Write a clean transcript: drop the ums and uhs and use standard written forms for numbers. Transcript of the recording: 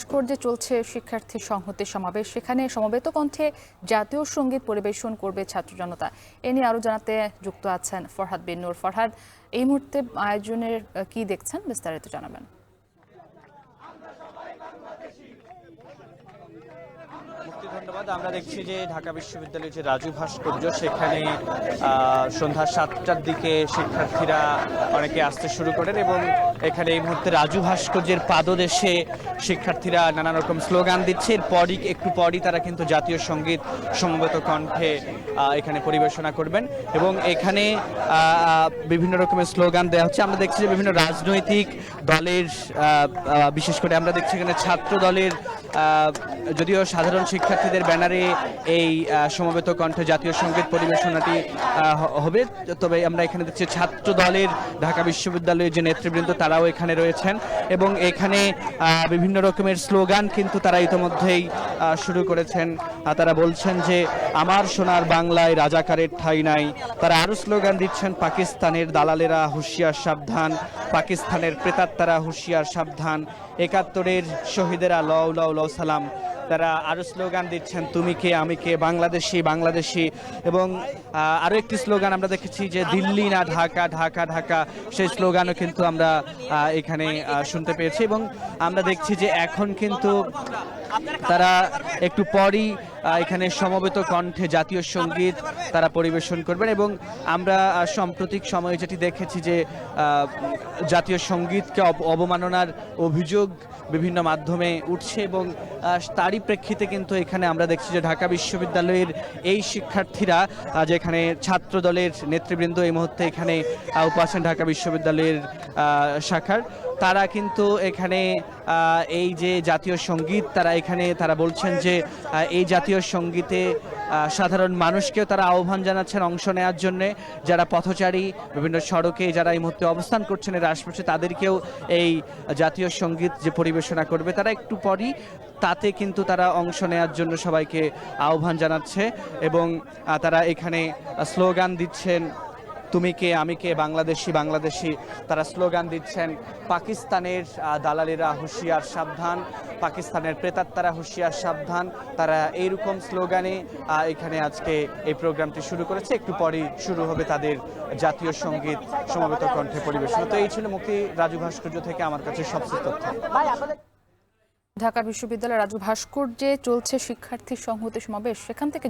ভাস্কর্যে চলছে শিক্ষার্থী সংহতি সমাবেশ। সেখানে সমবেত কণ্ঠে জাতীয় সঙ্গীত পরিবেশন করবে ছাত্র জনতা। এ নিয়ে আরো জানাতে যুক্ত আছেন ফরহাদ বিন নূর। ফরহাদ, এই মুহূর্তে আয়োজনের কি দেখছেন, বিস্তারিত জানাবেন। ধন্যবাদ। আমরা দেখছি যে ঢাকা বিশ্ববিদ্যালয়ের যে রাজু ভাস্কর্য, সেখানে সন্ধ্যা 7টার দিকে শিক্ষার্থীরা অনেকে আসতে শুরু করেন এবং এখানে এই মুহূর্তে রাজু ভাস্কর্যের পাদদেশে শিক্ষার্থীরা নানা রকম স্লোগান দিচ্ছে। একটু পরই তারা কিন্তু জাতীয় সঙ্গীত সমবেত কণ্ঠে এখানে পরিবেশনা করবেন এবং এখানে বিভিন্ন রকমের স্লোগান দেওয়া হচ্ছে। আমরা দেখছি যে বিভিন্ন রাজনৈতিক দলের, বিশেষ করে আমরা দেখছি এখানে ছাত্র দলের, যদিও সাধারণ শিক্ষার্থীদের ব্যানারে এই সমবেত কণ্ঠে জাতীয় সঙ্গীত পরিবেশনাটি হবে, তবে আমরা এখানে দেখছি ছাত্র দলের ঢাকা বিশ্ববিদ্যালয়ের যে নেতৃবৃন্দ তারাও এখানে রয়েছেন এবং এখানে বিভিন্ন রকমের স্লোগান কিন্তু তারা ইতিমধ্যেই শুরু করেছেন। তারা বলছেন যে আমার সোনার বাংলায় রাজাকারের ঠাঁই নাই। তারা আরও স্লোগান দিচ্ছেন, পাকিস্তানের দালালেরা হুঁশিয়ার সাবধান, পাকিস্তানের প্রেতাত্মারা হুঁশিয়ার সাবধান, ৭১-এর শহীদেরা লও লও লও সালাম। তারা আরও স্লোগান দিচ্ছেন, তুমি কে আমি কে, বাংলাদেশি বাংলাদেশি। এবং আরও একটি স্লোগান আমরা দেখেছি যে দিল্লি না ঢাকা, ঢাকা ঢাকা, সেই স্লোগানও কিন্তু আমরা এখানে শুনতে পেয়েছি। এবং আমরা দেখছি যে এখন কিন্তু তারা একটু পরই এখানে সমবেত কণ্ঠে জাতীয় সঙ্গীত তারা পরিবেশন করবেন এবং আমরা সাম্প্রতিক সময়ে যেটি দেখেছি যে জাতীয় সঙ্গীতকে অবমাননার অভিযোগ বিভিন্ন মাধ্যমে উঠছে এবং তারই প্রেক্ষিতে কিন্তু এখানে আমরা দেখছি যে ঢাকা বিশ্ববিদ্যালয়ের এই শিক্ষার্থীরা, যেখানে ছাত্র দলের নেতৃবৃন্দ এই মুহূর্তে এখানে উপস্থিত ঢাকা বিশ্ববিদ্যালয়ের শাখার, তারা কিন্তু এখানে এই যে জাতীয় সঙ্গীত তারা বলছেন যে এই জাতীয় সঙ্গীতে সাধারণ মানুষকেও তারা আহ্বান জানাচ্ছেন অংশ নেওয়ার জন্য। যারা পথচারী বিভিন্ন সড়কে যারা এই মুহূর্তে অবস্থান করছেন এর আশপাশে, তাদেরকেও এই জাতীয় সঙ্গীত যে পরিবেশনা করবে তারা একটু পরই তাতে কিন্তু তারা অংশ নেওয়ার জন্য সবাইকে আহ্বান জানাচ্ছে এবং তারা এখানে স্লোগান দিচ্ছেন, তুমি কে আমি কে, বাংলাদেশি বাংলাদেশি। তারা স্লোগান দিচ্ছেন, পাকিস্তানের দালালেরা হুঁশিয়ার সাবধান, পাকিস্তানের প্রেতাত্মারা হুঁশিয়ার সাবধান। তারা এইরকম স্লোগানে এখানে আজকে এই প্রোগ্রামটি শুরু করেছে। একটু পরেই শুরু হবে তাদের জাতীয় সঙ্গীত সমবেত কণ্ঠে পরিবেশন। তো এই ছিল মুক্তি রাজু ভাস্কর্য থেকে আমার কাছে সবচেয়ে তথ্য। ঢাকা বিশ্ববিদ্যালয়ের রাজু ভাস্কর্যে চলছে শিক্ষার্থী সংহতি সমাবেশ, সেখান থেকে